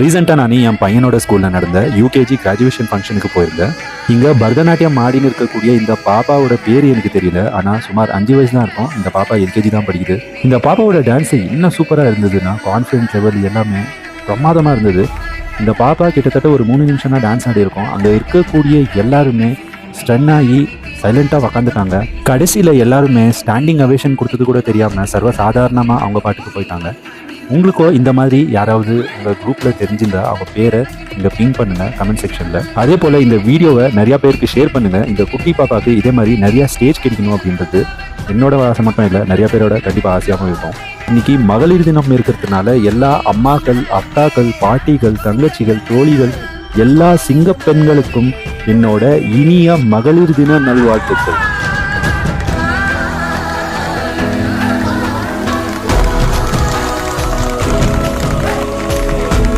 ரீசெண்டாக நான் என் பையனோட ஸ்கூலில் நடந்த யூகேஜி கிராஜுவேஷன் ஃபங்க்ஷனுக்கு போயிருந்தேன். இங்கே பரதநாட்டியம் ஆடின்னு இருக்கக்கூடிய இந்த பாப்பாவோட பேர் எனக்கு தெரியல, ஆனால் சுமார் 5 வயசு தான் இருக்கும். இந்த பாப்பா எல்கேஜி தான் படிக்குது. இந்த பாப்பாவோட டான்ஸு இன்னும் சூப்பராக இருந்ததுன்னா கான்ஃபிடன்ஸ் லெவல் எல்லாமே பிரமாதமாக இருந்தது. இந்த பாப்பா கிட்டத்தட்ட ஒரு 3 நிமிஷம் தான் டான்ஸ் ஆடி இருக்கும். அங்கே இருக்கக்கூடிய எல்லாருமே ஸ்டன் ஆகி சைலண்ட்டாக உக்காந்துட்டாங்க. கடைசியில் எல்லாருமே ஸ்டாண்டிங் அவேஷன் கொடுத்தது கூட தெரியாமல் சர்வ சாதாரணமாக அவங்க பாட்டுக்கு போயிட்டாங்க. உங்களுக்கோ இந்த மாதிரி யாராவது உங்கள் குரூப்பில் தெரிஞ்சிருந்தா அவங்க பேரை இங்கே பிங் பண்ணுங்கள் கமெண்ட் செக்ஷனில். அதே போல் இந்த வீடியோவை நிறையா பேருக்கு ஷேர் பண்ணுங்கள். இந்த குட்டி பாப்பாவுக்கு இதே மாதிரி நிறையா ஸ்டேஜ் கிடைக்கணும் அப்படின்றது என்னோட ஆசை மட்டும் இல்லை, நிறையா பேரோட கண்டிப்பாக ஆசையாகவும் இருக்கும். இன்றைக்கி மகளிர் தினம் இருக்கிறதுனால எல்லா அம்மாக்கள், அக்காக்கள், பாட்டிகள், தங்கச்சிகள், தோழிகள், எல்லா சிங்கப்பெண்களுக்கும் என்னோட இனிய மகளிர் தின நல்வாழ்த்துக்கள்.